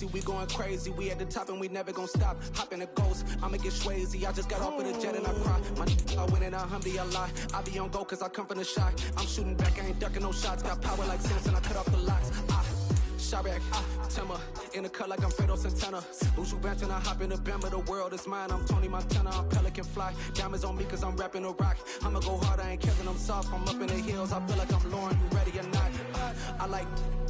lazy, we going crazy. We at the top and we never gonna stop. Hop in the ghost, I'ma get Swayze. I just got off of the jet and I cry. My I win in a Humvee a lot. I be on go cause I come from the shot. I'm shooting back, I ain't ducking no shots. Got power like Samson, I cut off the locks. Sharek, Timmer, in the cut like I'm Fredo Santana. Buju Banton, I hop in the Bama, the world is mine. I'm Tony Montana, I'm Pelican Fly. Diamonds on me cause I'm rapping a rock. I'ma go hard, I ain't Kevin, I'm soft. I'm up in the hills, I feel like I'm Lauren, you ready or not? I like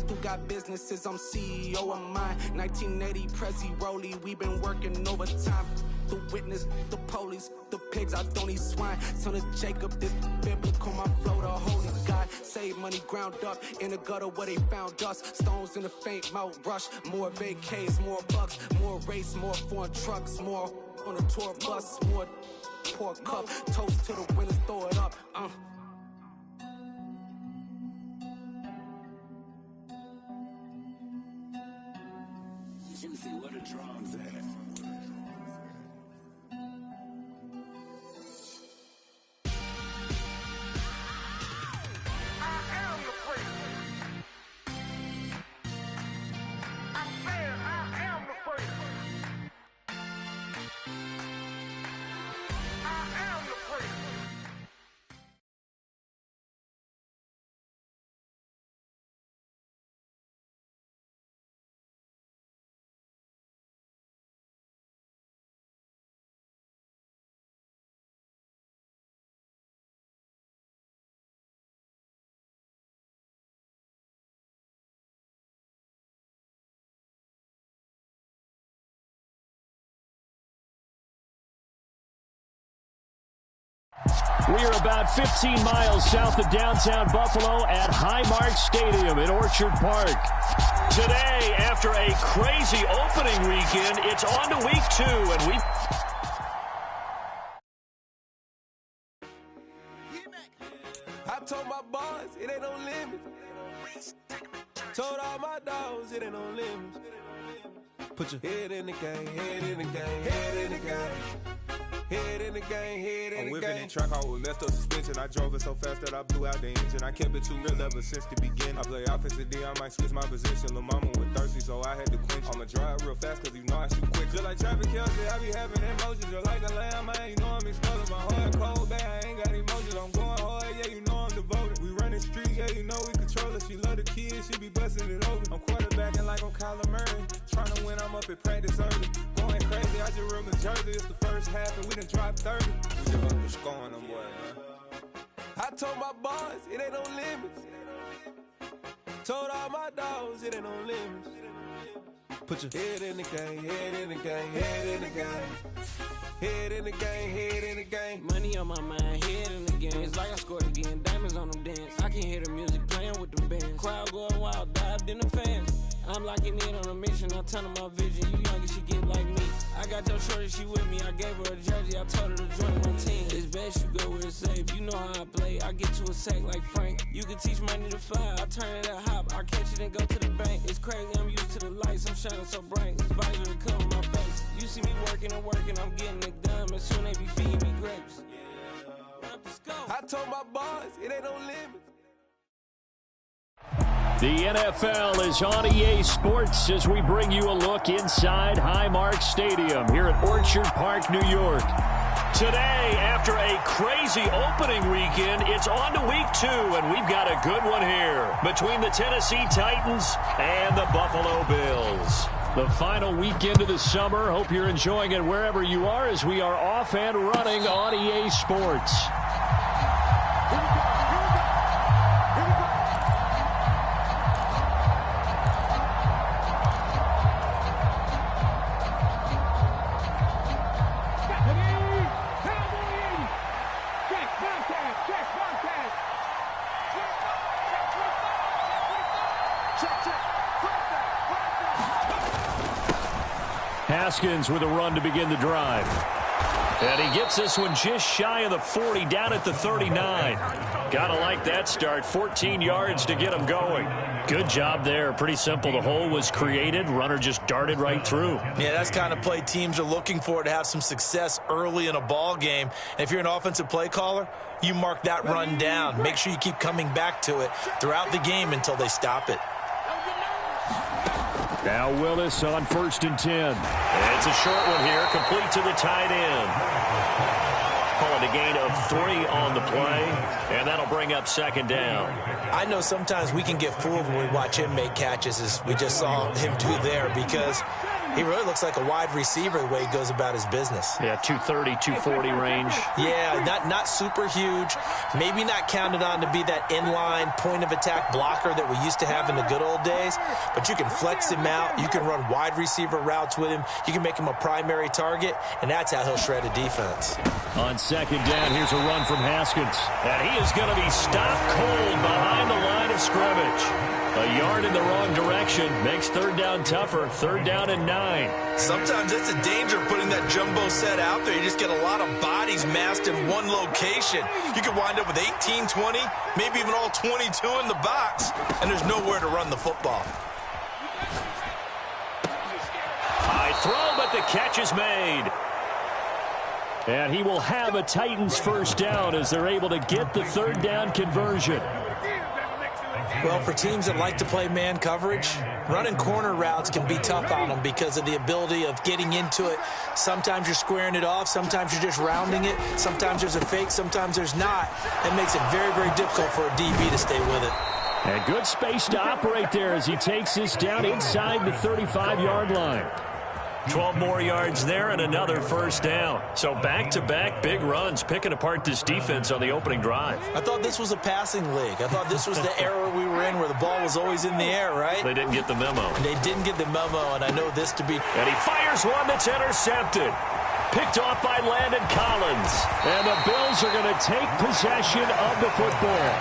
who got businesses, I'm CEO of mine. 1980 Prezi Rollie, we been working overtime. The witness, the police, the pigs, I don't eat swine. Son of Jacob, this biblical, my flow, the holy God. Save money ground up in the gutter where they found us. Stones in the faint mouth rush. More vacays, more bucks, more race, more foreign trucks, more on a tour bus, more pork cup. Toast to the winners, throw it up. Juicy, where the drums at? We are about 15 miles south of downtown Buffalo at Highmark Stadium in Orchard Park. Today, after a crazy opening weekend, it's on to week 2, and we... I told my boys, it ain't no limit. Told all my dogs, it ain't no limit. Put your head in the game, head in the game, head in the game. Head in the game, head in the game. I'm whipping in track hall with messed up suspension. I drove it so fast that I blew out the engine. I kept it too real ever since the beginning. I play offensive D, I might switch my position. Lil' mama was thirsty, so I had to quench. I'ma drive real fast, cause you know I shoot quick. Just like Travis Kelce, I be having emotions. Just like a lamb, man, you know I'm exploding. My heart cold, bad, I ain't got emotions. I'm going hard, yeah, you know I'm devoted. We running streets, yeah, you know we control it. She love the kids, she be busting it over. I'm quarterbacking like I'm Kyler Murray. Trying to win, I'm up at practice early. Going crazy, I just real Jersey. It's the first half and we done dropped 30. We just up the scoring them, boy, man. I told my boys, it ain't no limits. Told all my dogs, it ain't no limits. Put your head in the game, head in the game, head in the game. Head in the game, head in the game. Money on my mind, head in the game. It's like I scored again, diamonds on them dance. I can hear the music playing with them bands. Crowd going wild, dived in the fans. I'm locking in on a mission, I tell her my vision. You younger, she get like me. I got your shorty, she with me. I gave her a jersey, I told her to join my team. It's best you go where it's safe. You know how I play. I get to a sack like Frank. You can teach money to fly. I turn it at hop. I catch it and go to the bank. It's crazy, I'm used to the lights. I'm shining so bright. This visor to cover my face. You see me working and working, I'm getting it done. And soon they be feeding me grapes. I told my boys, it ain't no limit. The NFL is on EA Sports as we bring you a look inside Highmark Stadium here at Orchard Park, New York. Today, after a crazy opening weekend, it's on to week 2, and we've got a good one here between the Tennessee Titans and the Buffalo Bills. The final weekend of the summer. Hope you're enjoying it wherever you are as we are off and running on EA Sports. Haskins with a run to begin the drive. And he gets this one just shy of the 40, down at the 39. Gotta like that start. 14 yards to get him going. Good job there. Pretty simple. The hole was created. Runner just darted right through. Yeah, that's the kind of play teams are looking for to have some success early in a ball game. And if you're an offensive play caller, you mark that run down. Make sure you keep coming back to it throughout the game until they stop it. Now Willis on 1st and 10. It's a short one here, complete to the tight end. Call it a gain of 3 on the play, and that'll bring up 2nd down. I know sometimes we can get fooled when we watch him make catches, as we just saw him do there, because he really looks like a wide receiver the way he goes about his business. Yeah, 230, 240 range. Yeah, not super huge. Maybe not counted on to be that inline point-of-attack blocker that we used to have in the good old days, but you can flex him out. You can run wide receiver routes with him. You can make him a primary target, and that's how he'll shred a defense. On 2nd down, here's a run from Haskins. And he is going to be stopped cold behind the line of scrimmage. A yard in the wrong direction makes 3rd down tougher. 3rd down and 9. Sometimes that's the danger of putting that jumbo set out there. You just get a lot of bodies massed in one location. You could wind up with 18, 20, maybe even all 22 in the box, and there's nowhere to run the football. High throw, but the catch is made. And he will have a Titans 1st down as they're able to get the 3rd down conversion. Well, for teams that like to play man coverage, running corner routes can be tough on them because of the ability of getting into it. Sometimes you're squaring it off. Sometimes you're just rounding it. Sometimes there's a fake. Sometimes there's not. It makes it very, very difficult for a DB to stay with it. And good space to operate there as he takes this down inside the 35-yard line. 12 more yards there and another 1st down. So back-to-back big runs, picking apart this defense on the opening drive. I thought this was a passing league. I thought this was the era we were in where the ball was always in the air, right? They didn't get the memo. They didn't get the memo, and I know this to be... And he fires one that's intercepted. Picked off by Landon Collins. And the Bills are going to take possession of the football.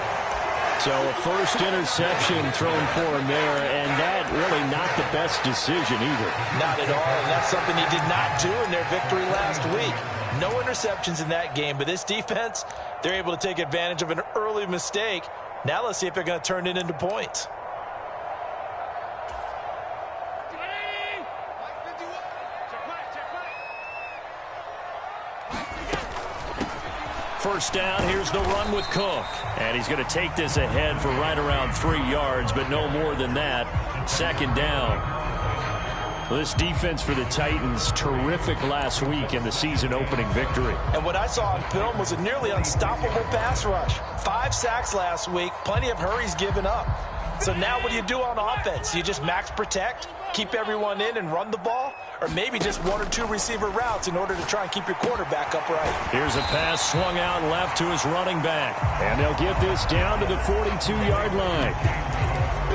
So a first interception thrown for him there, and that really not the best decision either. Not at all, and that's something he did not do in their victory last week. No interceptions in that game, but this defense, they're able to take advantage of an early mistake. Now let's see if they're going to turn it into points. First down, here's the run with Cook. And he's going to take this ahead for right around 3 yards, but no more than that. 2nd down. Well, this defense for the Titans, terrific last week in the season-opening victory. And what I saw on film was a nearly unstoppable pass rush. 5 sacks last week, plenty of hurries given up. So now what do you do on offense? You just max protect, keep everyone in and run the ball? Or maybe just 1 or 2 receiver routes in order to try and keep your quarterback upright. Here's a pass swung out left to his running back. And they'll get this down to the 42-yard line.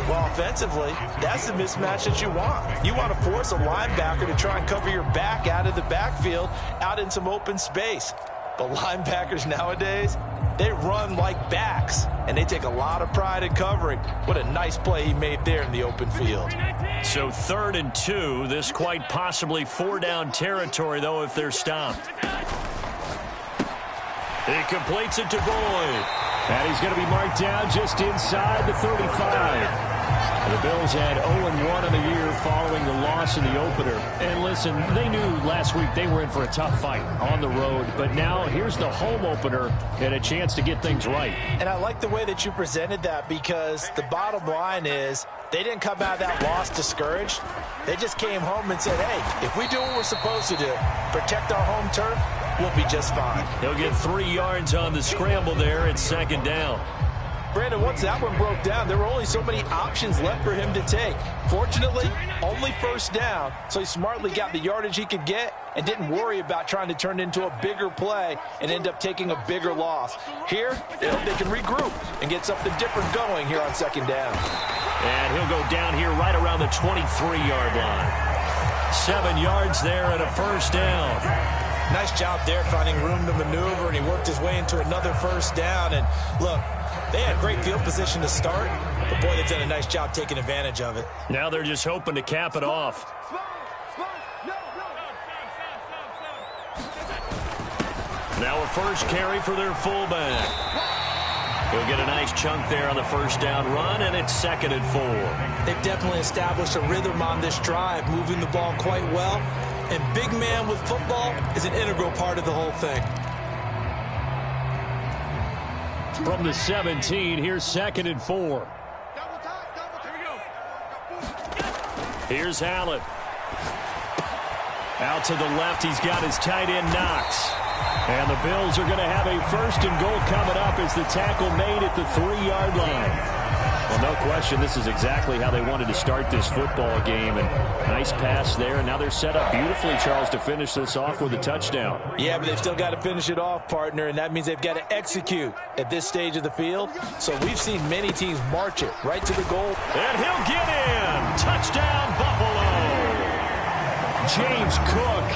Well, offensively, that's the mismatch that you want. You want to force a linebacker to try and cover your back out of the backfield, out in some open space. But linebackers nowadays, they run like backs, and they take a lot of pride in covering. What a nice play he made there in the open field. So 3rd and 2, this quite possibly 4-down territory, though, if they're stopped. He completes it to Boyd. And he's going to be marked down just inside the 35. The Bills had 0-1 in the year following the loss in the opener. And listen, they knew last week they were in for a tough fight on the road. But now here's the home opener and a chance to get things right. And I like the way that you presented that, because the bottom line is they didn't come out of that loss discouraged. They just came home and said, hey, if we do what we're supposed to do, protect our home turf, we'll be just fine. He'll get 3 yards on the scramble there at 2nd down. Brandon, once that one broke down, there were only so many options left for him to take. Fortunately, only 1st down, so he smartly got the yardage he could get and didn't worry about trying to turn it into a bigger play and end up taking a bigger loss. Here, they hope they can regroup and get something different going here on 2nd down. And he'll go down here right around the 23-yard line. 7 yards there and a 1st down. Nice job there finding room to maneuver, and he worked his way into another 1st down. And look, they had great field position to start, but boy, they've done a nice job taking advantage of it. Now they're just hoping to cap it off. Now a first carry for their fullback. He'll get a nice chunk there on the 1st down run, and it's 2nd and 4. They've definitely established a rhythm on this drive, moving the ball quite well. And big man with football is an integral part of the whole thing. From the 17, here's 2nd and 4. Here's Allen. Out to the left, he's got his tight end Knox. And the Bills are going to have a 1st and goal coming up as the tackle made at the 3-yard line. Well, no question, this is exactly how they wanted to start this football game. And nice pass there, and now they're set up beautifully, Charles, to finish this off with a touchdown. Yeah, but they've still got to finish it off, partner, and that means they've got to execute at this stage of the field. So we've seen many teams march it right to the goal. And he'll get in. Touchdown, Buffalo. James Cook,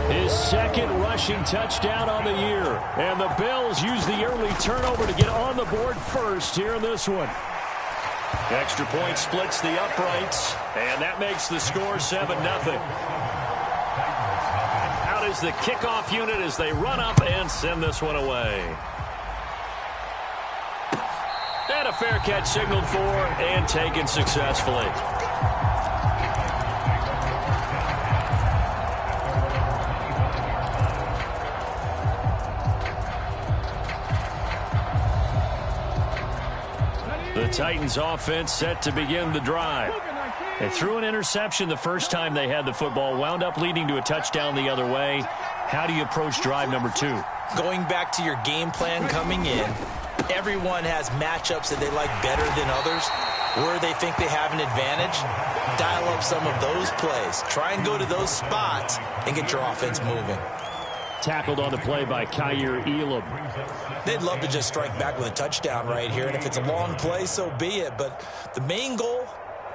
his 2nd rushing touchdown on the year. And the Bills use the early turnover to get on the board first here in this one. Extra point splits the uprights, and that makes the score 7-0. Out is the kickoff unit as they run up and send this one away. And a fair catch signaled for and taken successfully. The Titans offense set to begin the drive. They threw an interception the first time they had the football, wound up leading to a touchdown the other way. How do you approach drive number 2? Going back to your game plan coming in, everyone has matchups that they like better than others. Where they think they have an advantage, dial up some of those plays. Try and go to those spots and get your offense moving. Tackled on the play by Kyer Elam. They'd love to just strike back with a touchdown right here, and if it's a long play, so be it. But the main goal,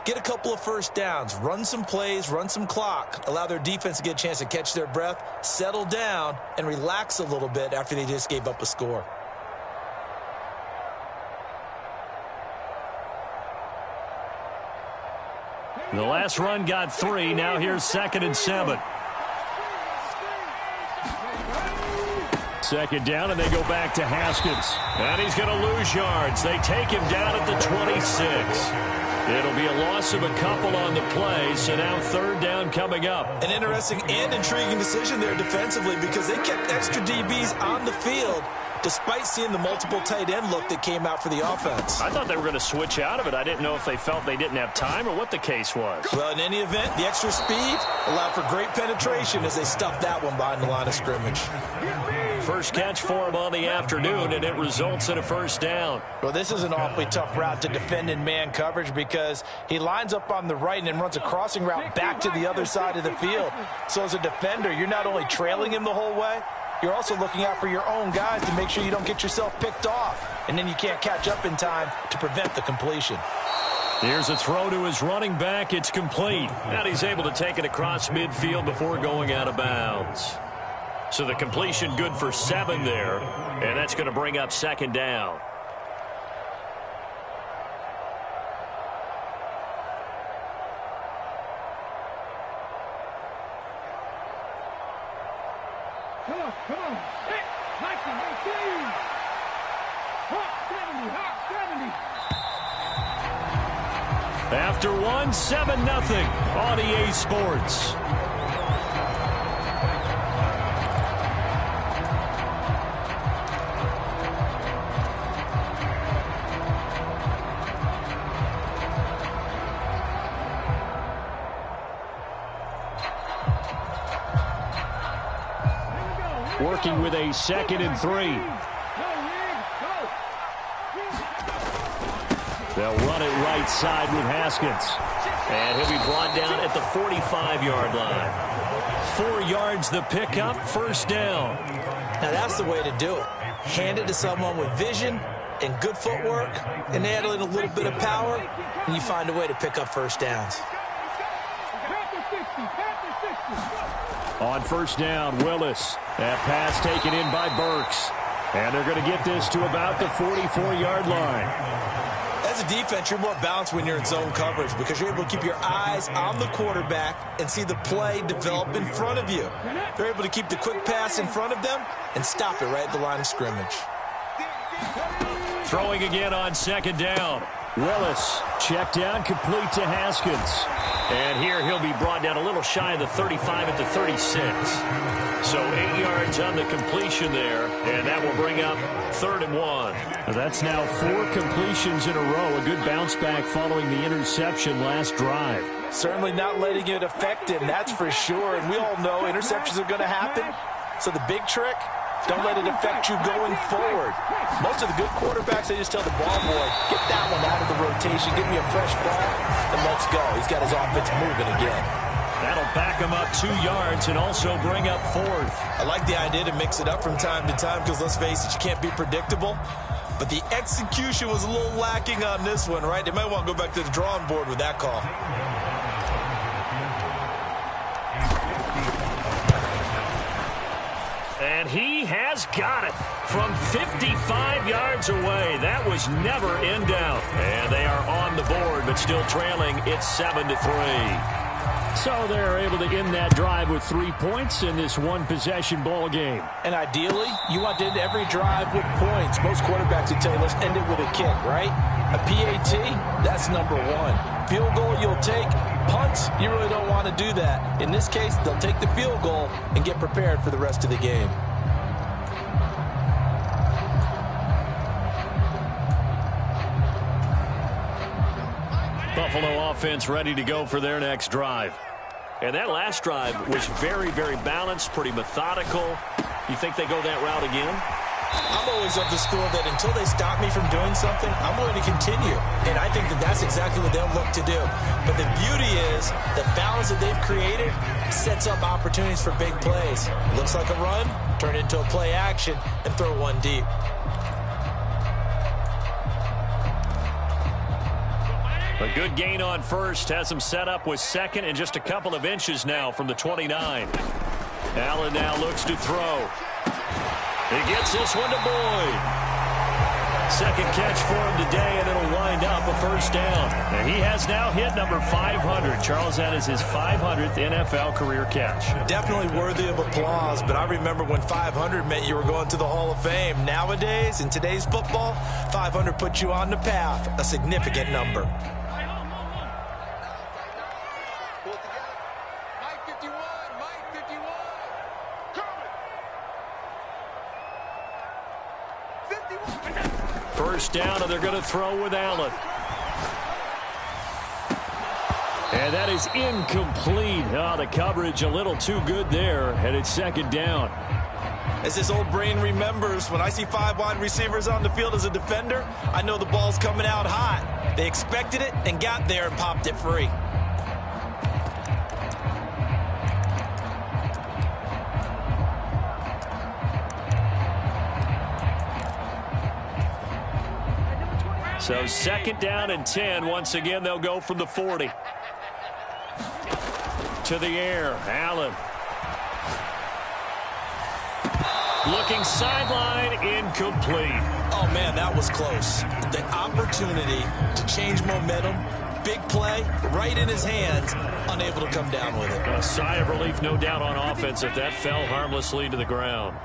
get a couple of first downs, run some plays, run some clock, allow their defense to get a chance to catch their breath, settle down, and relax a little bit after they just gave up a score. The last run got 3. Now here's 2nd and 7. 2nd down, and they go back to Haskins. And he's going to lose yards. They take him down at the 26. It'll be a loss of a couple on the play, so now 3rd down coming up. An interesting and intriguing decision there defensively because they kept extra DBs on the field despite seeing the multiple tight end look that came out for the offense. I thought they were going to switch out of it. I didn't know if they felt they didn't have time or what the case was. Well, in any event, the extra speed allowed for great penetration as they stuffed that one behind the line of scrimmage. First catch for him on the afternoon, and it results in a 1st down. Well, this is an awfully tough route to defend in man coverage because he lines up on the right and then runs a crossing route back to the other side of the field. So as a defender, you're not only trailing him the whole way, you're also looking out for your own guys to make sure you don't get yourself picked off. And then you can't catch up in time to prevent the completion. Here's a throw to his running back. It's complete. And he's able to take it across midfield before going out of bounds. So the completion good for 7 there. And that's going to bring up 2nd down. Come on. Hey, Mikey, Hot 70. After 1, 7-0 on EA Sports. Working with a 2nd and 3. They'll run it right side with Haskins. And he'll be brought down at the 45-yard line. 4 yards the pickup, 1st down. Now that's the way to do it. Hand it to someone with vision and good footwork, and add in a little bit of power, and you find a way to pick up 1st downs. On 1st down, Willis. That pass taken in by Burks. And they're going to get this to about the 44-yard line. As a defense, you're more balanced when you're in zone coverage because you're able to keep your eyes on the quarterback and see the play develop in front of you. They're able to keep the quick pass in front of them and stop it right at the line of scrimmage. Throwing again on 2nd down. Willis checked down, complete to Haskins. And here he'll be brought down a little shy of the 35 at the 36. So 8 yards on the completion there, and that will bring up 3rd and 1. That's now 4 completions in a row. A good bounce back following the interception last drive. Certainly not letting it affect him, that's for sure. And we all know interceptions are going to happen. So the big trick, don't let it affect you going forward. Most of the good quarterbacks, they just tell the ball boy, get that one out of the rotation, give me a fresh ball, and let's go. He's got his offense moving again. That'll back him up 2 yards and also bring up 4th. I like the idea to mix it up from time to time because, let's face it, you can't be predictable. But the execution was a little lacking on this one, right? They might want to go back to the drawing board with that call. And he has got it from 55 yards away. That was never in doubt. And they are on the board, but still trailing. It's 7-3. So they're able to end that drive with 3 points in this one-possession ball game. And ideally, you want to end every drive with points. Most quarterbacks would tell you, let's end it with a kick, right? A PAT, that's number 1. Field goal, you'll take. Punts, you really don't want to do that. In this case, they'll take the field goal and get prepared for the rest of the game. Buffalo offense ready to go for their next drive. And that last drive was very, very balanced, pretty methodical. You think they go that route again? I'm always of the school that until they stop me from doing something, I'm going to continue. And I think that that's exactly what they'll look to do. But the beauty is the balance that they've created sets up opportunities for big plays. Looks like a run, turn it into a play action, and throw one deep. A good gain on first has him set up with second and just a couple of inches now from the 29. Allen now looks to throw. He gets this one to Boyd. Second catch for him today, and it'll wind up a first down. And he has now hit number 500. Charles, that is his 500th NFL career catch. Definitely worthy of applause, but I remember when 500 meant you were going to the Hall of Fame. Nowadays, in today's football, 500 puts you on the path, a significant number. First down, and they're going to throw with Allen. And that is incomplete. Oh, the coverage a little too good there, and it's second down. As this old brain remembers, when I see 5 wide receivers on the field as a defender, I know the ball's coming out hot. They expected it and got there and popped it free. So second down and 10. Once again, they'll go from the 40. To the air, Allen. Looking sideline, incomplete. Oh, man, that was close. The opportunity to change momentum, big play, right in his hands, unable to come down with it. A sigh of relief, no doubt, on offense if that fell harmlessly to the ground.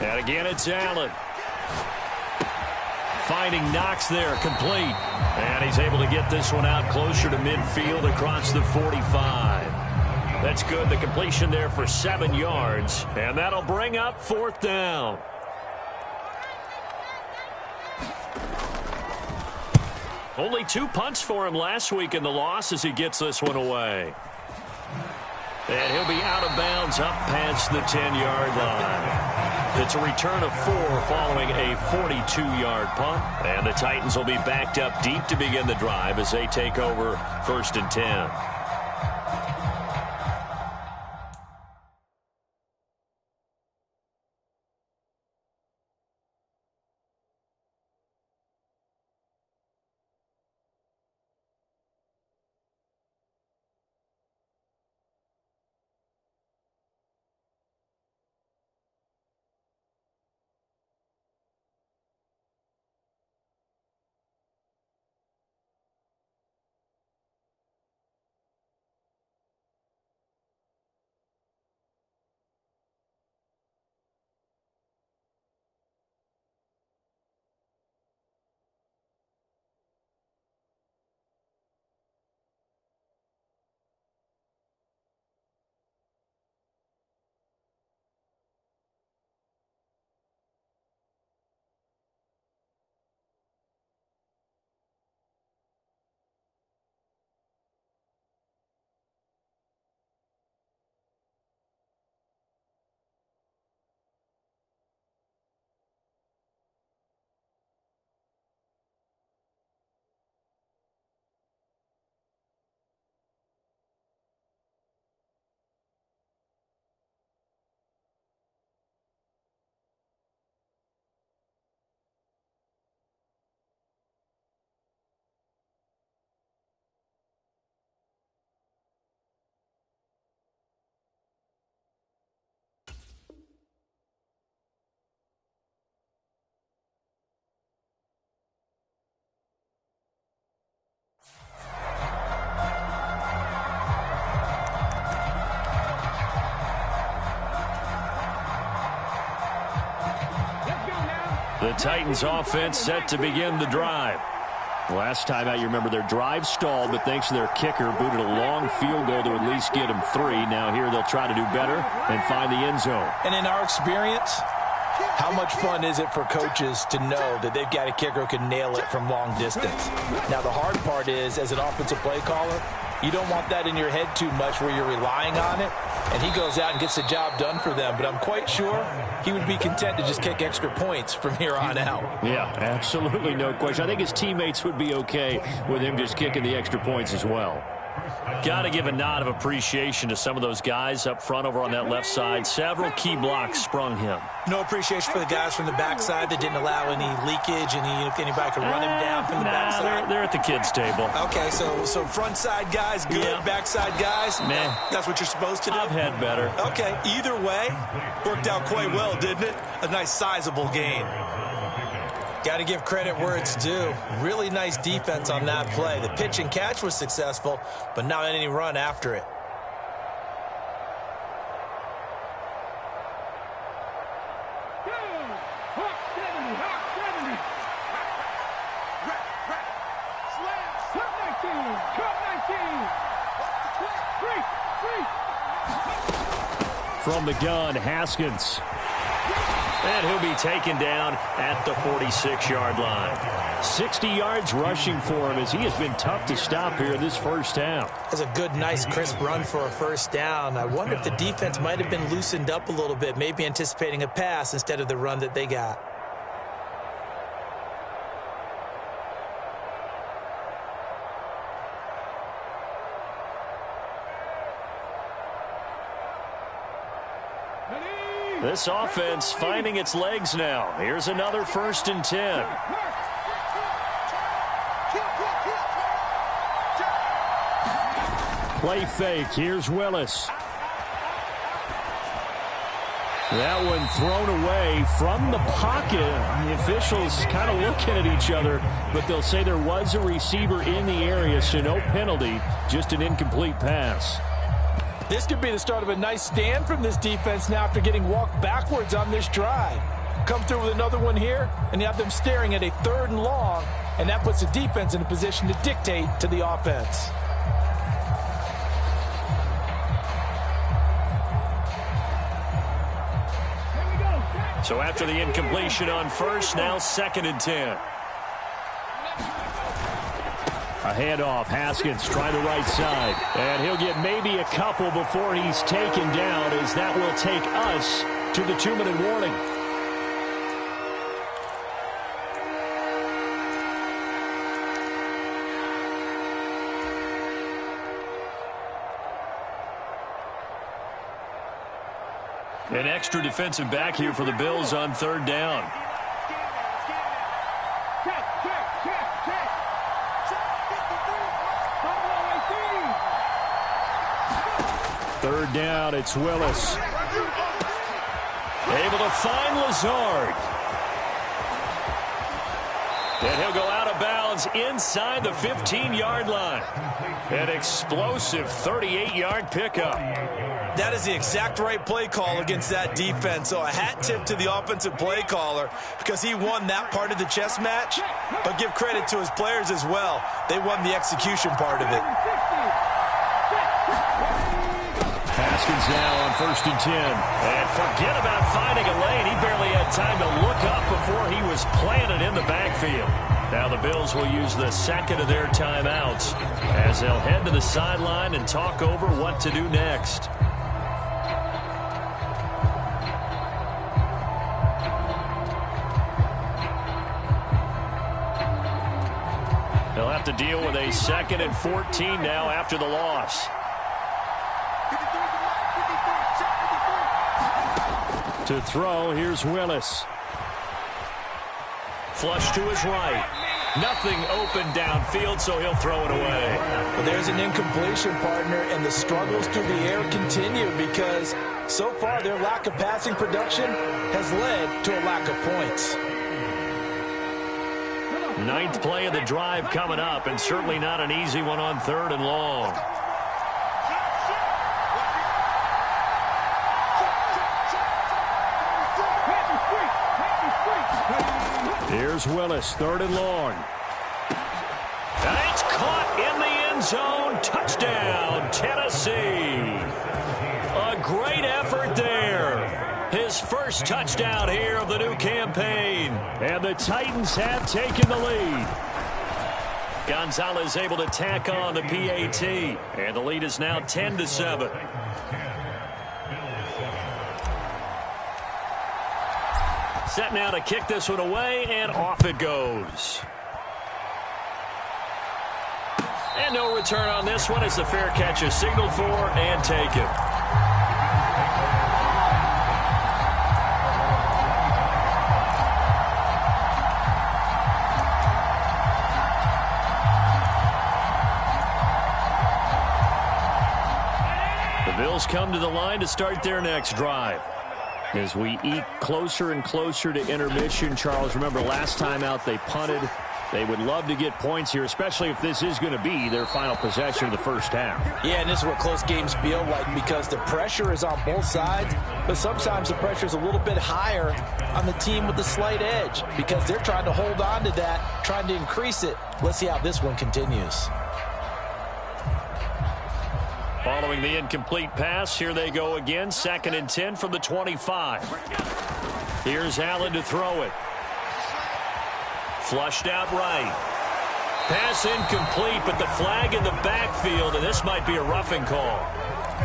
And again, it's Allen. Finding Knox there, complete. And he's able to get this one out closer to midfield across the 45. That's good. The completion there for 7 yards. And that'll bring up fourth down. Only 2 punts for him last week in the loss as he gets this one away. And he'll be out of bounds up past the 10-yard line. It's a return of 4 following a 42-yard punt. And the Titans will be backed up deep to begin the drive as they take over first and 10. The Titans offense set to begin the drive. Last time out, you remember their drive stalled, but thanks to their kicker, booted a long field goal to at least get them 3. Now here they'll try to do better and find the end zone. And in our experience, how much fun is it for coaches to know that they've got a kicker who can nail it from long distance? Now, the hard part is, as an offensive play caller, you don't want that in your head too much where you're relying on it, and he goes out and gets the job done for them. But I'm quite sure he would be content to just kick extra points from here on out. Yeah, absolutely no question. I think his teammates would be okay with him just kicking the extra points as well. Got to give a nod of appreciation to some of those guys up front over on that left side. Several key blocks sprung him. No appreciation for the guys from the backside that didn't allow any leakage, and if anybody could run him down from the backside. They're at the kids' table. Okay, so front side guys good, yeah. Backside guys, man, that's what you're supposed to do? I've had better. Okay, either way, worked out quite well, didn't it? A nice sizable gain. Got to give credit where it's due. Really nice defense on that play. The pitch and catch was successful, but not any run after it. From the gun, Haskins. And he'll be taken down at the 46-yard line. 60 yards rushing for him as he has been tough to stop here in this first half. That's a good, nice, crisp run for a first down. I wonder if the defense might have been loosened up a little bit, maybe anticipating a pass instead of the run that they got. This offense finding its legs now. Here's another 1st and 10. Play fake. Here's Willis. That one thrown away from the pocket. The officials kind of looking at each other, but they'll say there was a receiver in the area, so no penalty, just an incomplete pass. This could be the start of a nice stand from this defense now after getting walked backwards on this drive. Come through with another one here, and you have them staring at a 3rd and long, and that puts the defense in a position to dictate to the offense. So after the incompletion on 1st, now 2nd and 10. A handoff. Haskins trying the right side. And he'll get maybe a couple before he's taken down, as that will take us to the 2-minute warning. An extra defensive back here for the Bills on 3rd down. Third down, it's Willis. Able to find Lazard. And he'll go out of bounds inside the 15-yard line. An explosive 38-yard pickup. That is the exact right play call against that defense. So a hat tip to the offensive play caller because he won that part of the chess match. But give credit to his players as well. They won the execution part of it. Haskins now on 1st and 10. And forget about finding a lane. He barely had time to look up before he was planted in the backfield. Now the Bills will use the 2nd of their timeouts as they'll head to the sideline and talk over what to do next. They'll have to deal with a 2nd and 14 now after the loss. To throw, here's Willis. Flush to his right. Nothing open downfield, so he'll throw it away. Well, there's an incompletion, partner, and the struggles through the air continue because so far their lack of passing production has led to a lack of points. 9th play of the drive coming up, and certainly not an easy one on 3rd and long. Here's Willis, 3rd and long. And it's caught in the end zone. Touchdown, Tennessee. A great effort there. His first touchdown here of the new campaign. And the Titans have taken the lead. Gonzalez able to tack on the PAT. And the lead is now 10-7. Set now to kick this one away, and off it goes. And no return on this one as the fair catch is signaled for and taken. The Bills come to the line to start their next drive. As we eke closer and closer to intermission, Charles, remember last time out they punted. They would love to get points here, especially if this is going to be their final possession of the first half. Yeah, and this is what close games feel like because the pressure is on both sides, but sometimes the pressure is a little bit higher on the team with the slight edge because they're trying to hold on to that, trying to increase it. Let's see how this one continues. Following the incomplete pass, here they go again. 2nd and 10 from the 25. Here's Allen to throw it. Flushed out right. Pass incomplete, but the flag in the backfield, and this might be a roughing call.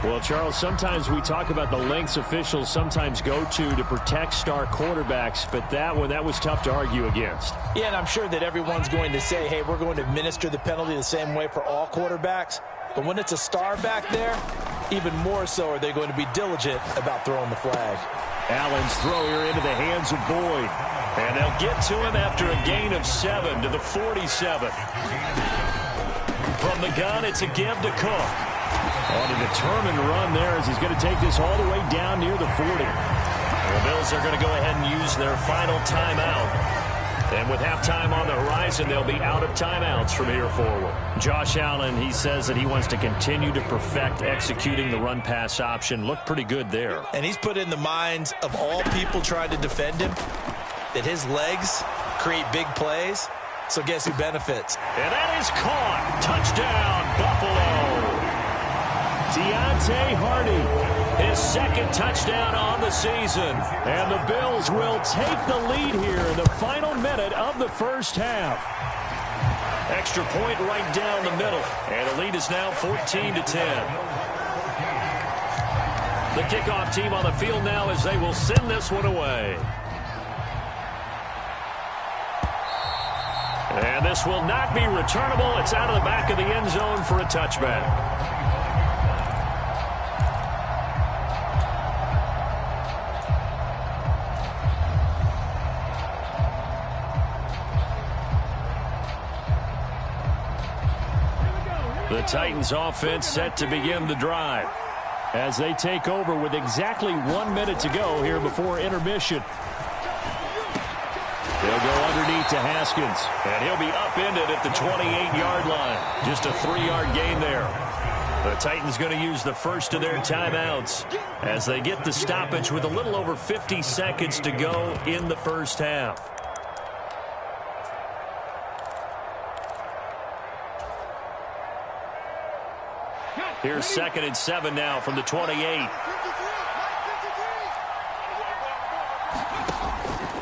Well, Charles, sometimes we talk about the lengths officials sometimes go to protect star quarterbacks, but that was tough to argue against. Yeah, and I'm sure that everyone's going to say, hey, we're going to administer the penalty the same way for all quarterbacks. But when it's a star back there, even more so are they going to be diligent about throwing the flag. Allen's throw here into the hands of Boyd. And they'll get to him after a gain of 7 to the 47. From the gun, it's a give to Cook. On a determined run there as he's going to take this all the way down near the 40. The Bills are going to go ahead and use their final timeout. And with halftime on the horizon, they'll be out of timeouts from here forward. Josh Allen, he says that he wants to continue to perfect executing the run-pass option. Looked pretty good there. And he's put in the minds of all people trying to defend him that his legs create big plays. So guess who benefits? And that is caught. Touchdown, Buffalo. Deontay Hardy. His 2nd touchdown on the season. And the Bills will take the lead here in the final minute of the first half. Extra point right down the middle. And the lead is now 14-10. The kickoff team on the field now as they will send this one away. And this will not be returnable. It's out of the back of the end zone for a touchback. The Titans offense set to begin the drive as they take over with exactly 1 minute to go here before intermission. They'll go underneath to Haskins, and he'll be upended at the 28-yard line. Just a 3-yard gain there. The Titans going to use the first of their timeouts as they get the stoppage with a little over 50 seconds to go in the first half. Here's 2nd and 7 now from the 28.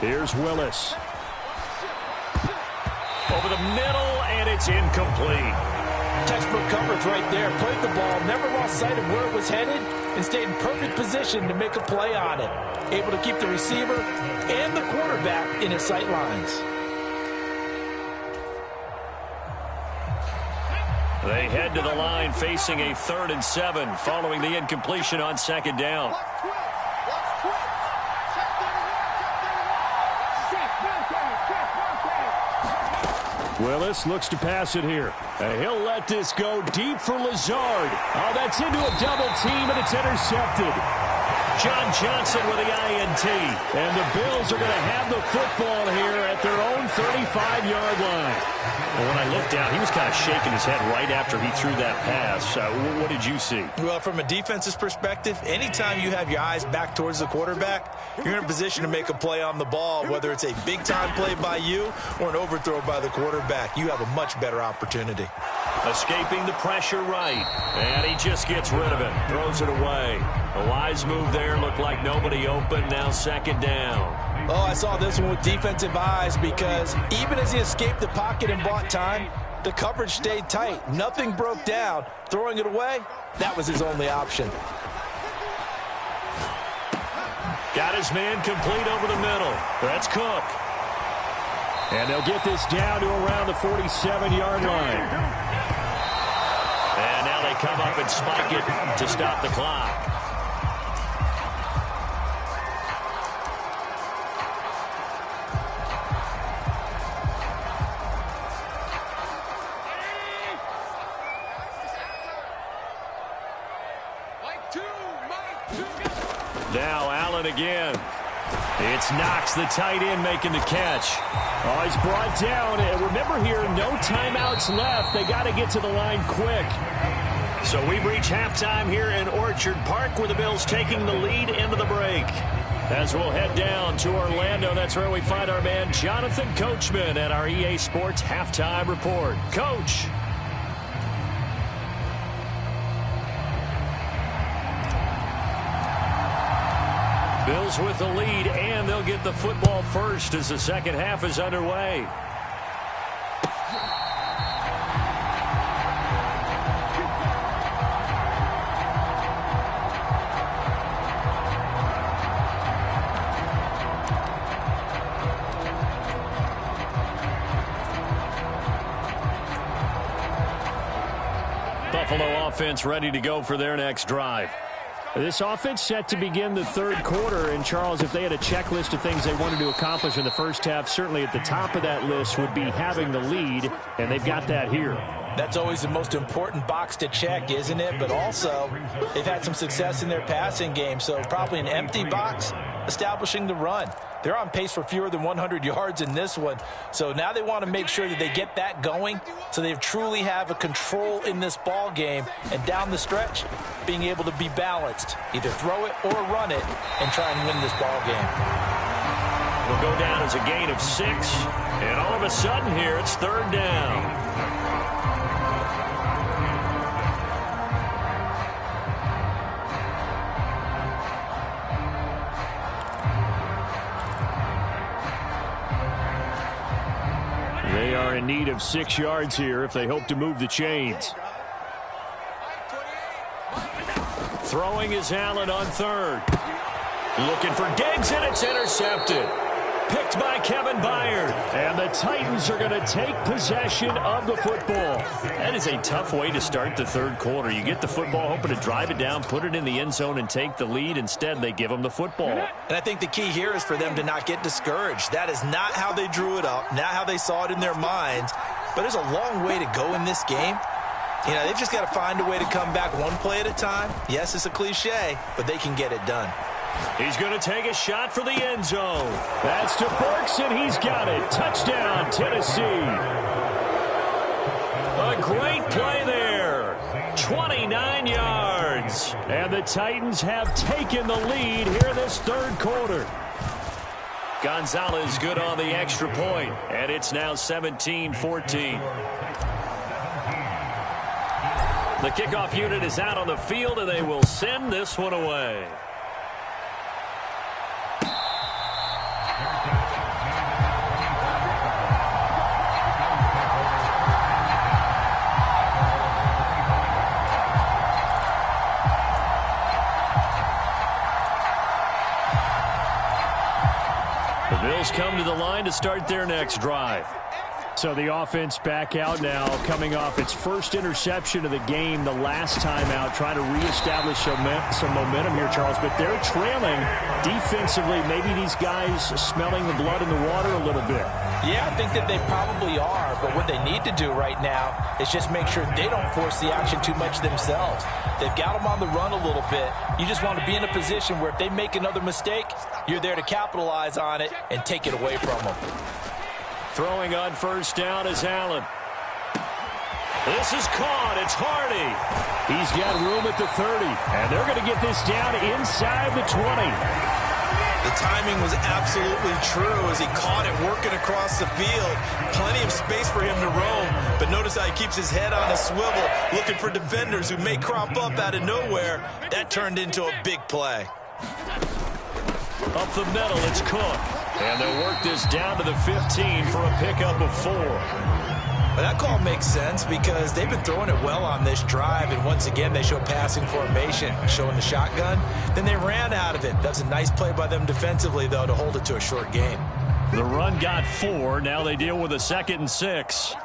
Here's Willis. Over the middle, and it's incomplete. Textbook coverage right there. Played the ball, never lost sight of where it was headed, and stayed in perfect position to make a play on it. Able to keep the receiver and the quarterback in his sight lines. They head to the line facing a 3rd and 7 following the incompletion on 2nd down. Willis looks to pass it here. And he'll let this go deep for Lazard. Oh, that's into a double team, and it's intercepted. John Johnson with the INT. And the Bills are going to have the football here at their own 35-yard line. Well, when I looked down, he was kind of shaking his head right after he threw that pass. What did you see? Well, from a defense's perspective, anytime you have your eyes back towards the quarterback, you're in a position to make a play on the ball, whether it's a big-time play by you or an overthrow by the quarterback. You have a much better opportunity. Escaping the pressure right. And he just gets rid of it. Throws it away. A wise move there. Looked like nobody open. Now second down. Oh, I saw this one with defensive eyes because even as he escaped the pocket and bought time, the coverage stayed tight. Nothing broke down. Throwing it away, that was his only option. Got his man complete over the middle. That's Cook. And they'll get this down to around the 47-yard line. And now they come up and spike it to stop the clock. Now Allen again. It's Knox, the tight end, making the catch. Oh, he's brought down. And remember here, no timeouts left. They got to get to the line quick. So we've reached halftime here in Orchard Park with the Bills taking the lead into the break. As we'll head down to Orlando, that's where we find our man Jonathan Coachman at our EA Sports Halftime Report. Coach. Bills with the lead, and they'll get the football first as the second half is underway. Buffalo offense ready to go for their next drive. This offense set to begin the third quarter. And, Charles, if they had a checklist of things they wanted to accomplish in the first half, certainly at the top of that list would be having the lead, and they've got that here. That's always the most important box to check, isn't it? But also, they've had some success in their passing game, so probably an empty box establishing the run. They're on pace for fewer than 100 yards in this one. So now they want to make sure that they get that going so they truly have a control in this ball game. And down the stretch, being able to be balanced. Either throw it or run it and try and win this ball game. Will go down as a gain of 6. And all of a sudden here, it's third down. They are in need of 6 yards here if they hope to move the chains. Throwing is Allen on third. Looking for Diggs, and it's intercepted. Picked by Kevin Byard. And the Titans are going to take possession of the football. That is a tough way to start the third quarter. You get the football, hoping to drive it down, put it in the end zone, and take the lead. Instead, they give them the football. And I think the key here is for them to not get discouraged. That is not how they drew it up, not how they saw it in their minds. But there's a long way to go in this game. You know, they've just got to find a way to come back one play at a time. Yes, it's a cliche, but they can get it done. He's going to take a shot for the end zone. That's to Burks, and he's got it. Touchdown, Tennessee. A great play there. 29 yards. And the Titans have taken the lead here in this third quarter. Gonzalez good on the extra point, and it's now 17-14. The kickoff unit is out on the field, and they will send this one away. The Bills come to the line to start their next drive. So the offense back out now, coming off its first interception of the game the last time out, trying to reestablish some momentum here, Charles. But they're trailing defensively. Maybe these guys smelling the blood in the water a little bit. Yeah, I think that they probably are. But what they need to do right now is just make sure they don't force the action too much themselves. They've got them on the run a little bit. You just want to be in a position where if they make another mistake, you're there to capitalize on it and take it away from them. Throwing on first down is Allen. This is caught. It's Hardy. He's got room at the 30, and they're going to get this down inside the 20. The timing was absolutely true as he caught it working across the field. Plenty of space for him to roam, but notice how he keeps his head on a swivel, looking for defenders who may crop up out of nowhere. That turned into a big play. Up the middle, it's Cook. And they'll work this down to the 15 for a pickup of 4. Well, that call makes sense because they've been throwing it well on this drive, and once again they show passing formation, showing the shotgun. Then they ran out of it. That's a nice play by them defensively, though, to hold it to a short gain. The run got 4. Now they deal with a 2nd and 6.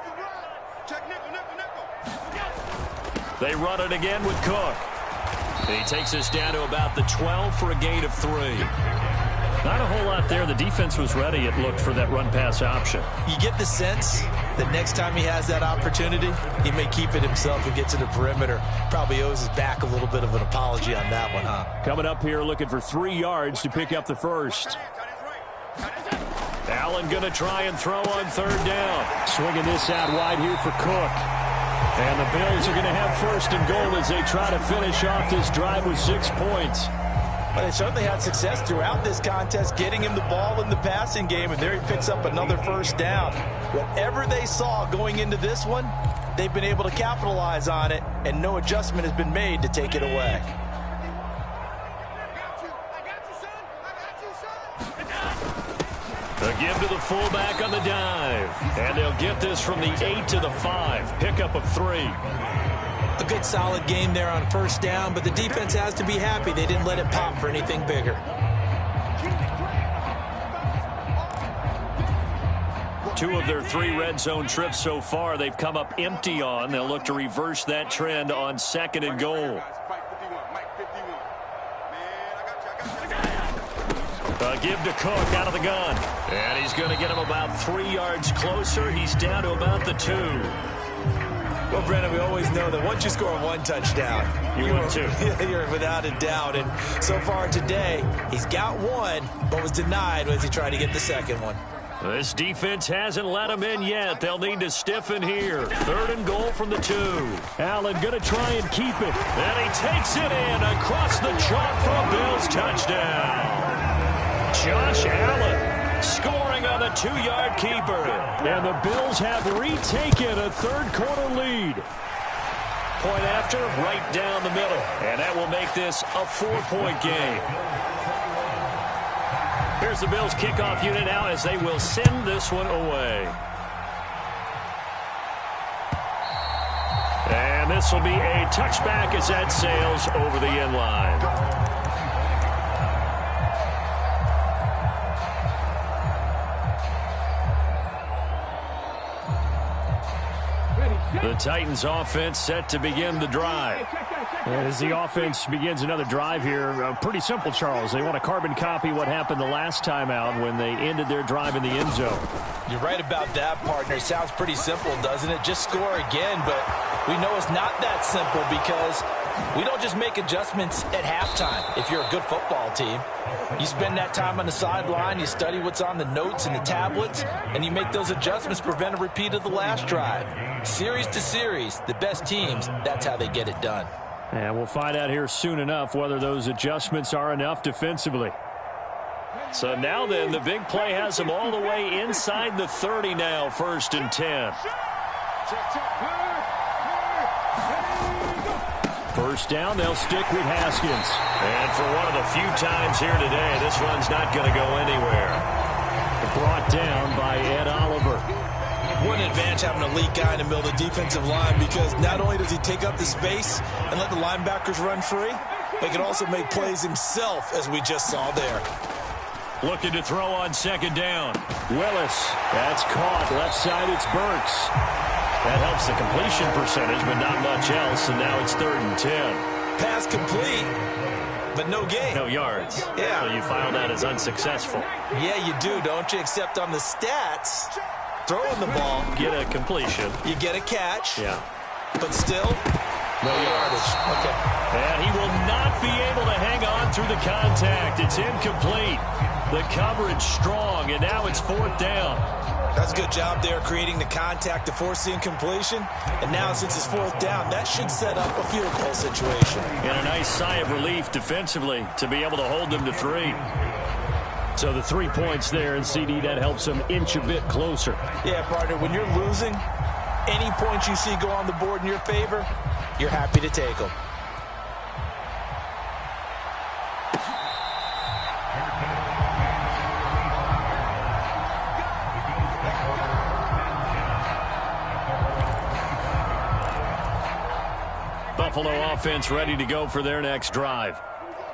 They run it again with Cook. He takes us down to about the 12 for a gain of 3. Not a whole lot there. The defense was ready, it looked, for that run-pass option. You get the sense that next time he has that opportunity, he may keep it himself and get to the perimeter. Probably owes his back a little bit of an apology on that one, huh? Coming up here looking for 3 yards to pick up the first. Allen going to try and throw on 3rd down. Swinging this out wide here for Cook. And the Bills are going to have 1st and goal as they try to finish off this drive with 6 points. But they certainly had success throughout this contest, getting him the ball in the passing game, and there he picks up another 1st down. Whatever they saw going into this one, they've been able to capitalize on it, and no adjustment has been made to take it away. A give to the fullback on the dive. And they'll get this from the 8 to the 5. Pickup of 3. A good solid game there on 1st down, but the defense has to be happy they didn't let it pop for anything bigger. Two of their 3 red zone trips so far they've come up empty on. They'll look to reverse that trend on 2nd and goal. A give to Cook out of the gun. And he's going to get him about 3 yards closer. He's down to about the 2. Well, Brennan, we always know that once you score 1 touchdown, you're without a doubt. And so far today, he's got 1, but was denied as he tried to get the 2nd one. This defense hasn't let him in yet. They'll need to stiffen here. 3rd and goal from the 2. Allen going to try and keep it. And he takes it in across the chalk for a Bills touchdown. Josh Allen scoring on the 2-yard keeper. And the Bills have retaken a 3rd quarter lead. Point after, right down the middle. And that will make this a 4-point game. Here's the Bills kickoff unit now as they will send this one away. And this will be a touchback as that sails over the end line. The Titans offense set to begin the drive. As the offense begins another drive here, pretty simple, Charles. They want to carbon copy what happened the last time out when they ended their drive in the end zone. You're right about that, partner. It sounds pretty simple, doesn't it? Just score again, but we know it's not that simple because we don't just make adjustments at halftime if you're a good football team. You spend that time on the sideline, you study what's on the notes and the tablets, and you make those adjustments to prevent a repeat of the last drive. Series to series, the best teams, that's how they get it done. And we'll find out here soon enough whether those adjustments are enough defensively. So now then, the big play has them all the way inside the 30 now, 1st and 10. 1st down, they'll stick with Haskins. And for one of the few times here today, this one's not going to go anywhere. Brought down by Ed Oliver. What an advantage having a elite guy in the middle of the defensive line, because not only does he take up the space and let the linebackers run free, but he can also make plays himself, as we just saw there. looking to throw on second down. Willis, that's caught. Left side, it's Burks. That helps the completion percentage, but not much else, and now it's 3rd and 10. Pass complete, but no gain. No yards. Yeah. So you file that as unsuccessful. Yeah, you do, don't you? Except on the stats, throwing the ball. Get a completion. You get a catch. Yeah. But still, no yardage. Okay. And he will not be able to hang on through the contact. It's incomplete. The coverage strong, and now it's 4th down. That's a good job there creating the contact to force the incompletion. And now since it's 4th down, that should set up a field goal situation. And a nice sigh of relief defensively to be able to hold them to 3. So the 3 points there, and CD, that helps them inch a bit closer. Yeah, partner, when you're losing, any points you see go on the board in your favor, you're happy to take them. Buffalo offense ready to go for their next drive.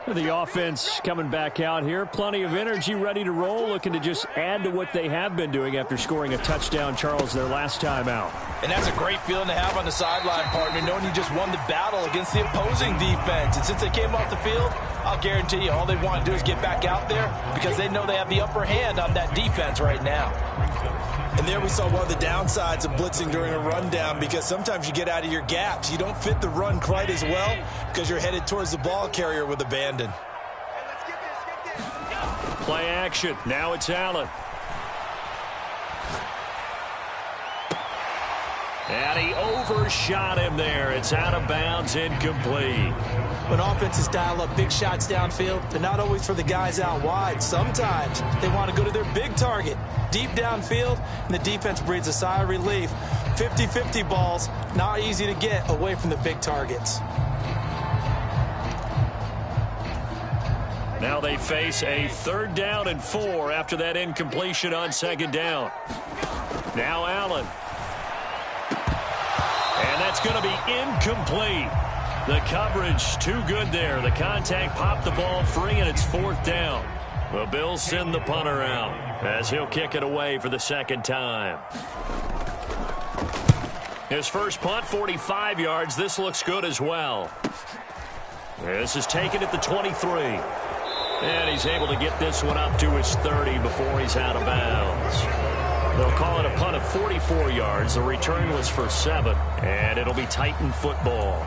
The offense coming back out here. Plenty of energy, ready to roll, looking to just add to what they have been doing after scoring a touchdown, Charles, their last time out. And that's a great feeling to have on the sideline, partner, knowing you just won the battle against the opposing defense. And since they came off the field, I'll guarantee you all they want to do is get back out there because they know they have the upper hand on that defense right now. And there we saw one of the downsides of blitzing during a rundown because sometimes you get out of your gaps. You don't fit the run quite as well because you're headed towards the ball carrier with abandon. Play action. Now it's Allen. And he overshot him there. It's out of bounds, incomplete. When offenses dial up big shots downfield, they're not always for the guys out wide. Sometimes they want to go to their big target, deep downfield, and the defense breathes a sigh of relief. 50-50 balls, not easy to get away from the big targets. Now they face a 3rd down and 4 after that incompletion on 2nd down. Now Allen. And that's going to be incomplete. The coverage too good there. The contact popped the ball free, and it's 4th down. The Bills send the punter out as he'll kick it away for the 2nd time. His first punt, 45 yards. This looks good as well. This is taken at the 23. And he's able to get this one up to his 30 before he's out of bounds. They'll call it a punt of 44 yards. The return was for 7, and it'll be Titan football.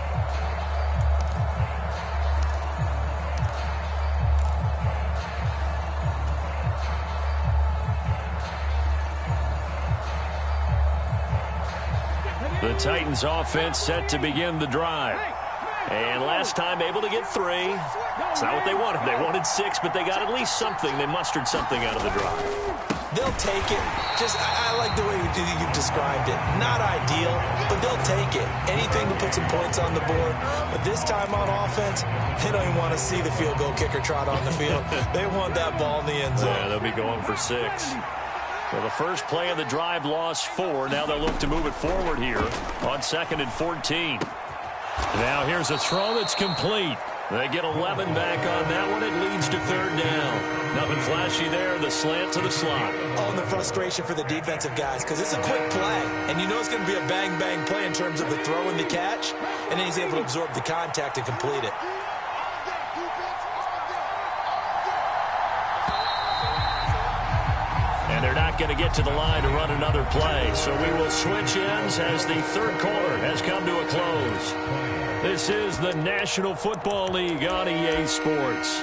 The Titans offense set to begin the drive. And last time able to get 3. It's not what they wanted. They wanted 6, but they got at least something. They mustered something out of the drive. They'll take it. I like the way you described it. Not ideal, but they'll take it. Anything to put some points on the board. But this time on offense, they don't even want to see the field goal kicker trot on the field. They want that ball in the end zone. Yeah, they'll be going for 6. Well, the first play of the drive lost 4. Now they'll look to move it forward here on 2nd and 14. Now here's a throw that's complete. They get 11 back on that one. It leads to 3rd down. Nothing flashy there. The slant to the slot. Oh, and the frustration for the defensive guys because it's a quick play. And you know it's going to be a bang-bang play in terms of the throw and the catch. And then he's able to absorb the contact and complete it. And they're not going to get to the line to run another play. So we will switch ends as the 3rd quarter has come to a close. This is the National Football League on EA Sports.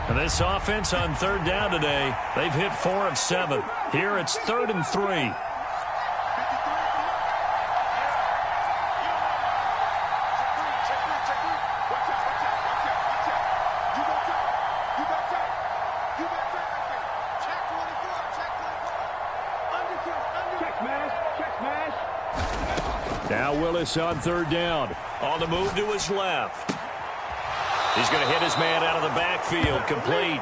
And this offense on 3rd down today, they've hit 4 of 7. Here it's 3rd and 3. Now Willis on 3rd down. On the move to his left. He's going to hit his man out of the backfield, complete.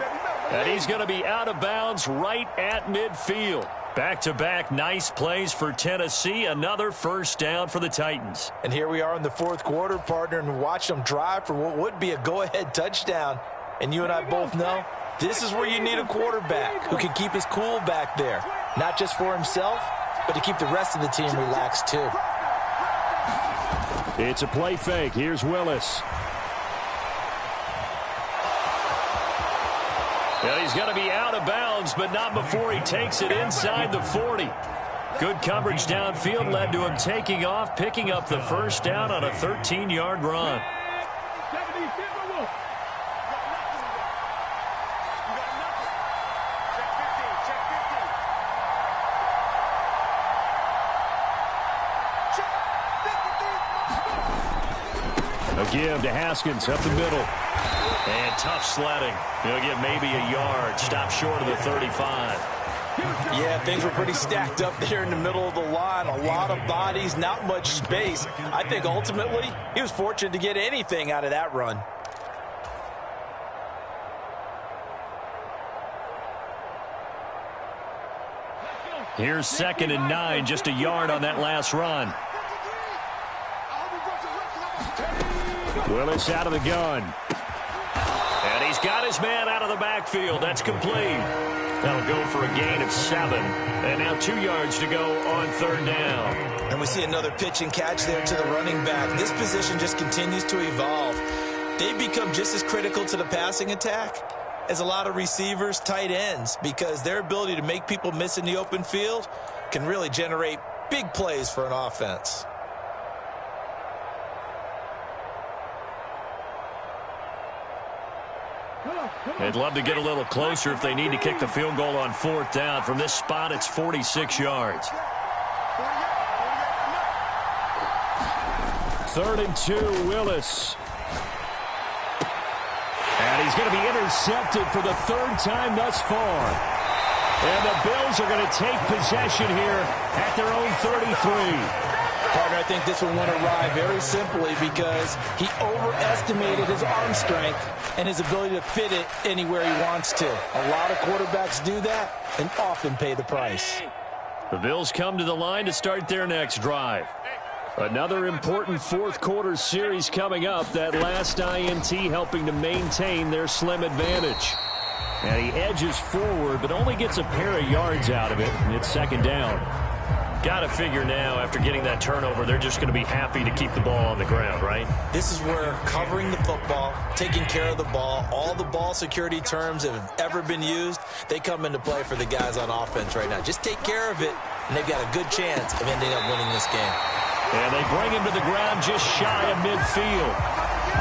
And he's going to be out of bounds right at midfield. Back-to-back nice plays for Tennessee. Another first down for the Titans. And here we are in the fourth quarter, partner, and watch them drive for what would be a go-ahead touchdown. And you and I both know this is where you need a quarterback who can keep his cool back there. Not just for himself, but to keep the rest of the team relaxed too. It's a play fake. Here's Willis. Well, he's going to be out of bounds, but not before he takes it inside the 40. Good coverage downfield led to him taking off, picking up the first down on a 13-yard run. A give to Haskins up the middle. And tough sledding. He'll get maybe a yard. Stop short of the 35. Yeah, things were pretty stacked up there in the middle of the line. A lot of bodies, not much space. I think ultimately he was fortunate to get anything out of that run. Here's 2nd and 9, just a yard on that last run. Willis out of the gun. And he's got his man out of the backfield. That's complete. That'll go for a gain of 7. And now 2 yards to go on 3rd down. And we see another pitch and catch there to the running back. This position just continues to evolve. They've become just as critical to the passing attack as a lot of receivers, tight ends, because their ability to make people miss in the open field can really generate big plays for an offense. They'd love to get a little closer if they need to kick the field goal on 4th down. From this spot, it's 46 yards. 3rd and 2, Willis. And he's going to be intercepted for the 3rd time thus far. And the Bills are going to take possession here at their own 33. Partner, I think this one went awry very simply because he overestimated his arm strength and his ability to fit it anywhere he wants to. A lot of quarterbacks do that and often pay the price. The Bills come to the line to start their next drive. Another important fourth quarter series coming up. That last INT helping to maintain their slim advantage. And he edges forward, but only gets a pair of yards out of it. And it's 2nd down. Got to figure now, after getting that turnover, they're just going to be happy to keep the ball on the ground, right? This is where covering the football, taking care of the ball, all the ball security terms that have ever been used, they come into play for the guys on offense right now. Just take care of it, and they've got a good chance of ending up winning this game. And they bring him to the ground just shy of midfield.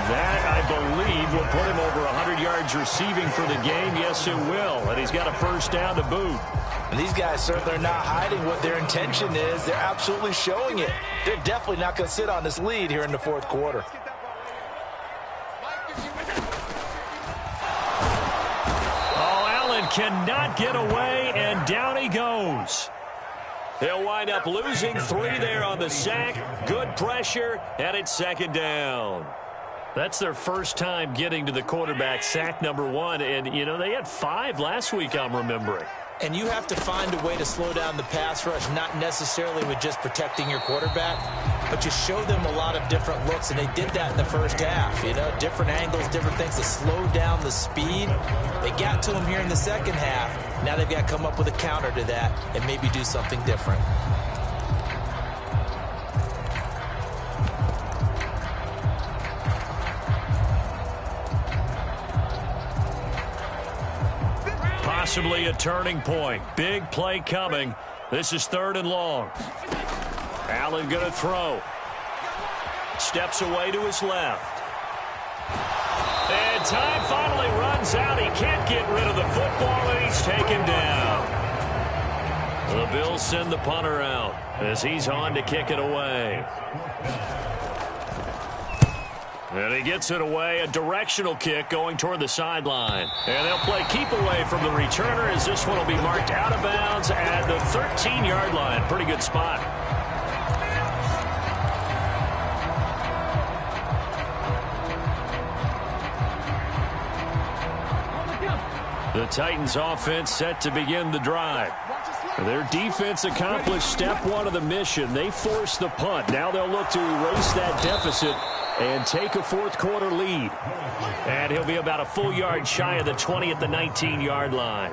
That, I believe, will put him over 100 yards receiving for the game. Yes, it will. And he's got a first down to boot. And these guys certainly are not hiding what their intention is. They're absolutely showing it. They're definitely not going to sit on this lead here in the fourth quarter. Oh, Allen cannot get away, and down he goes. They'll wind up losing 3 there on the sack. Good pressure, and it's 2nd down. That's their first time getting to the quarterback, sack number 1. And, you know, they had 5 last week, I'm remembering. And you have to find a way to slow down the pass rush, not necessarily with just protecting your quarterback, but you show them a lot of different looks, and they did that in the first half. You know, different angles, different things to slow down the speed. They got to him here in the second half. Now they've got to come up with a counter to that and maybe do something different. Possibly a turning point. Big play coming. This is 3rd and long. Allen going to throw. Steps away to his left. And time finally runs out. He can't get rid of the football, and he's taken down. The Bills send the punter out as he's on to kick it away. And he gets it away, a directional kick going toward the sideline. And they'll play keep away from the returner as this one will be marked out of bounds at the 13-yard line. Pretty good spot. The Titans offense set to begin the drive. Their defense accomplished step one of the mission. They forced the punt. Now they'll look to erase that deficit and take a fourth-quarter lead. And he'll be about a full yard shy of the 20 at the 19-yard line.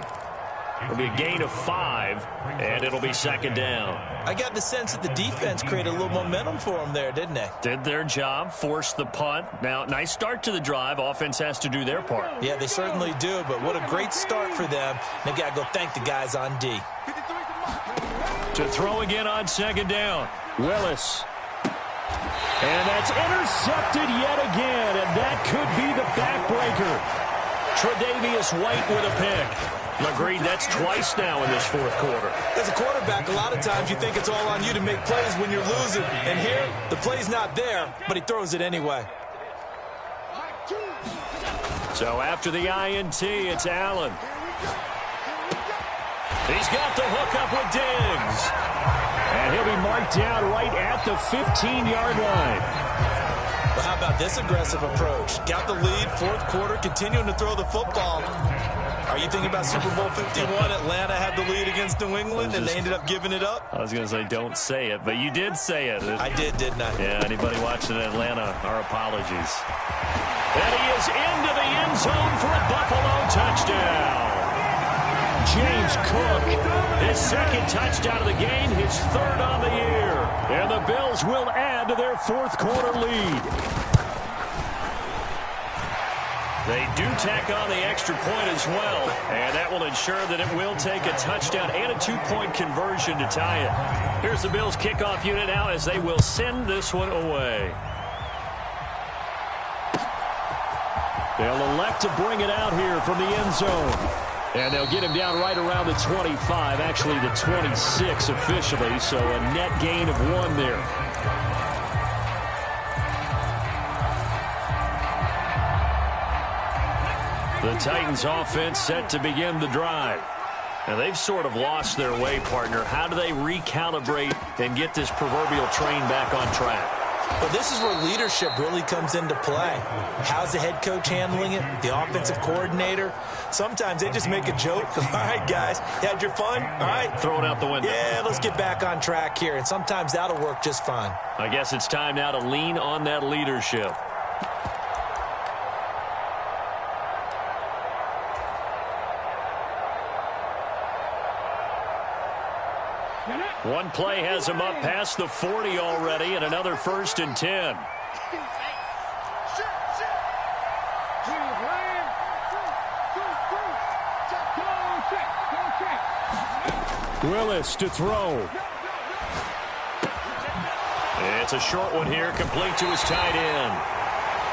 It'll be a gain of 5, and it'll be second down. I got the sense that the defense created a little momentum for them there, didn't they? Did their job, forced the punt. Now, nice start to the drive. Offense has to do their part. Yeah, they certainly do, but what a great start for them. They got to go thank the guys on D. To throw again on second down. Willis. And that's intercepted yet again, and that could be the backbreaker. Tre'Davious White with a pick. Agreed, that's twice now in this fourth quarter. As a quarterback, a lot of times you think it's all on you to make plays when you're losing. And here, the play's not there, but he throws it anyway. So after the INT, it's Allen. He's got the hook up with Diggs. And he'll be marked down right at the 15-yard line. Well, how about this aggressive approach? Got the lead, fourth quarter, continuing to throw the football. Are you thinking about Super Bowl 51? Atlanta had the lead against New England, and they ended up giving it up? I was going to say, don't say it, but you did say it. I did, didn't I? Yeah, anybody watching Atlanta, our apologies. And he is into the end zone for a Buffalo touchdown. James Cook, his second touchdown of the game, his third on the year. And the Bills will add to their fourth quarter lead. They do tack on the extra point as well, and that will ensure that it will take a touchdown and a two-point conversion to tie it. Here's the Bills kickoff unit now as they will send this one away. They'll elect to bring it out here from the end zone. And they'll get him down right around the 25, actually the 26 officially, so a net gain of 1 there. The Titans offense set to begin the drive. Now they've sort of lost their way, partner. How do they recalibrate and get this proverbial train back on track? Well, this is where leadership really comes into play. How's the head coach handling it? The offensive coordinator? Sometimes they just make a joke. All right, guys, you had your fun? All right. Throw it out the window. Yeah, let's get back on track here. And sometimes that'll work just fine. I guess it's time now to lean on that leadership. One play has him up past the 40 already, and another 1st and 10. Willis to throw. It's a short one here, complete to his tight end.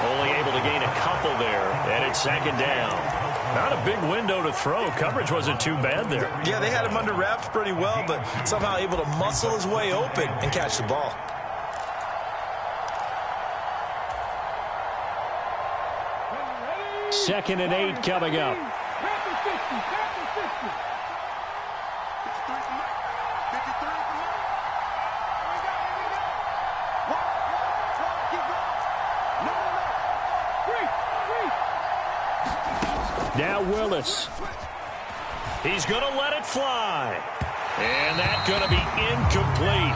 Only able to gain a couple there, and it's second down. Not a big window to throw. Coverage wasn't too bad there. Yeah, they had him under wraps pretty well, but somehow able to muscle his way open and catch the ball. Second and 8 coming up. Now Willis. He's going to let it fly. And that's going to be incomplete.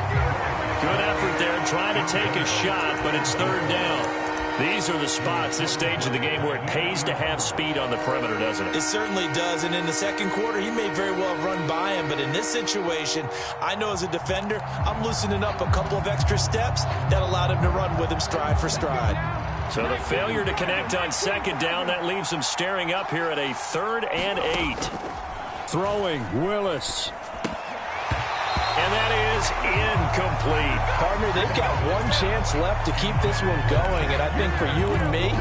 Good effort there trying to take a shot, but it's third down. These are the spots, this stage of the game, where it pays to have speed on the perimeter, doesn't it? It certainly does, and in the second quarter, he may very well run by him, but in this situation, I know as a defender, I'm loosening up a couple of extra steps that allowed him to run with him stride for stride. So the failure to connect on second down, that leaves him staring up here at a 3rd and 8. Throwing, Willis. And that is incomplete. Partner, they've got one chance left to keep this one going, and I think for you and me,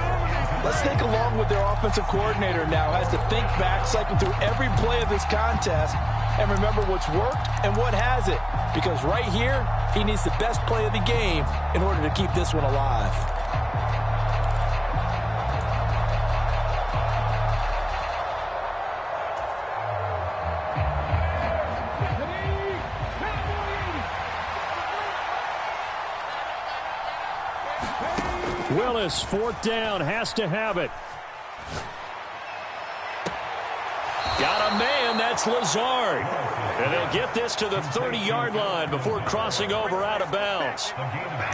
let's think along with their offensive coordinator now, has to think back, cycle through every play of this contest, and remember what's worked and what hasn't. Because right here, he needs the best play of the game in order to keep this one alive. Willis, 4th down, has to have it. Got a man him. That's Lazard. And they'll get this to the 30-yard line before crossing over out of bounds.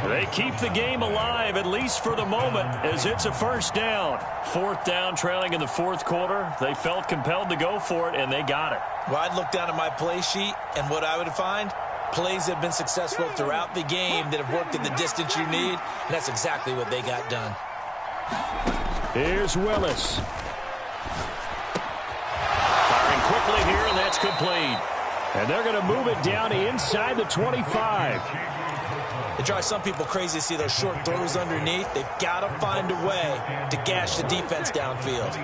They keep the game alive, at least for the moment, as it's a first down. Fourth down, trailing in the fourth quarter. They felt compelled to go for it, and they got it. Well, I'd look down at my play sheet, and what I would find, plays have been successful throughout the game that have worked at the distance you need, and that's exactly what they got done. Here's Willis. Firing quickly here, and that's complete. And they're going to move it down inside the 25. It drives some people crazy to see those short throws underneath. They've got to find a way to gash the defense downfield.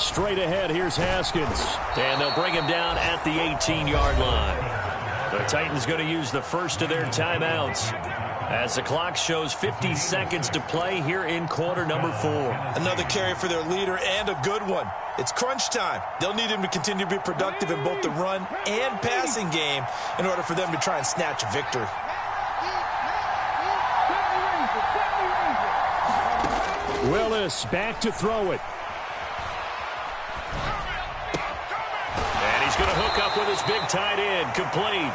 Straight ahead, here's Haskins. And they'll bring him down at the 18-yard line. The Titans going to use the first of their timeouts as the clock shows 50 seconds to play here in quarter number 4. Another carry for their leader, and a good one. It's crunch time. They'll need him to continue to be productive in both the run and passing game in order for them to try and snatch a victory. Willis back to throw it. And he's going to hook up with his big tight end. Complete.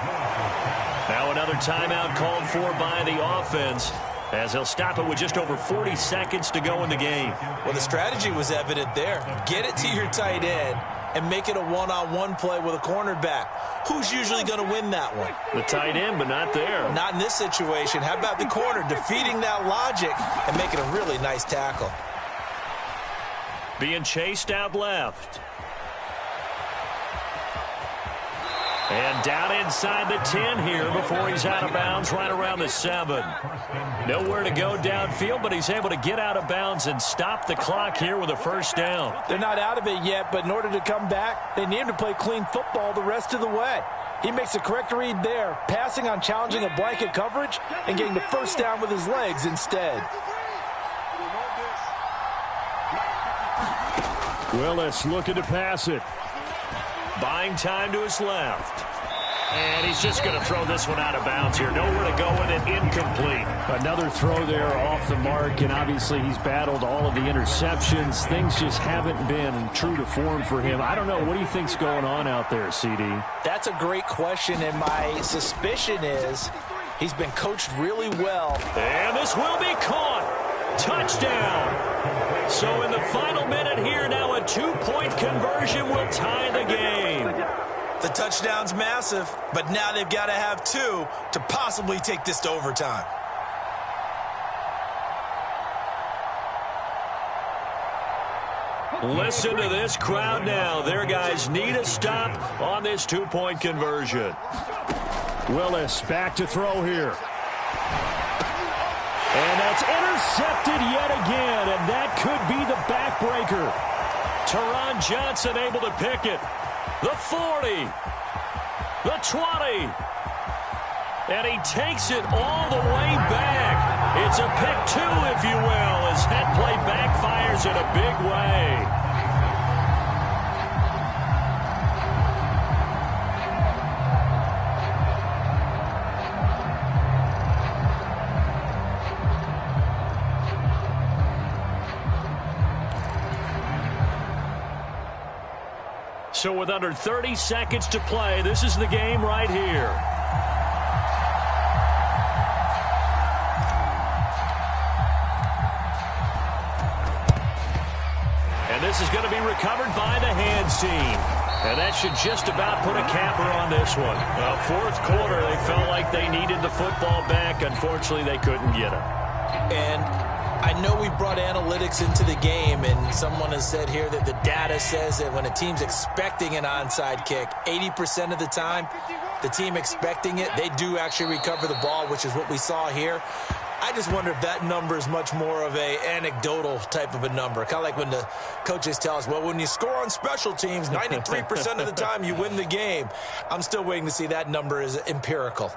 Now another timeout called for by the offense, as he'll stop it with just over 40 seconds to go in the game. Well, the strategy was evident there. Get it to your tight end and make it a one-on-one play with a cornerback. Who's usually going to win that one? The tight end, but not there. Not in this situation. How about the corner defeating that logic and making a really nice tackle? Being chased out left. And down inside the 10 here before he's out of bounds right around the 7. Nowhere to go downfield, but he's able to get out of bounds and stop the clock here with a first down. They're not out of it yet, but in order to come back, they need him to play clean football the rest of the way. He makes the correct read there, passing on challenging a blanket coverage and getting the first down with his legs instead. Willis looking to pass it. Buying time to his left. And he's just going to throw this one out of bounds here. Nowhere to go with it. Incomplete. Another throw there off the mark, and obviously he's battled all of the interceptions. Things just haven't been true to form for him. I don't know. What do you think's going on out there, CD? That's a great question, and my suspicion is he's been coached really well. And this will be caught. Touchdown. So in the final minute here, now a 2-point conversion will tie the game. The touchdown's massive, but now they've got to have 2 to possibly take this to overtime. Listen to this crowd now. Their guys need a stop on this 2-point conversion. Willis back to throw here. And that's intercepted yet again, and that could be the backbreaker. Teron Johnson able to pick it. The 40. The 20. And he takes it all the way back. It's a pick 2, if you will, as that play backfires in a big way. So with under 30 seconds to play, this is the game right here. And this is going to be recovered by the hands team. And that should just about put a capper on this one. Fourth quarter, they felt like they needed the football back. Unfortunately, they couldn't get it. And I know we brought analytics into the game, and someone has said here that the data says that when a team's expecting an onside kick, 80% of the time, the team expecting it, they do actually recover the ball, which is what we saw here. I just wonder if that number is much more of a anecdotal type of a number. Kind of like when the coaches tell us, well, when you score on special teams, 93% of the time you win the game. I'm still waiting to see that number is empirical.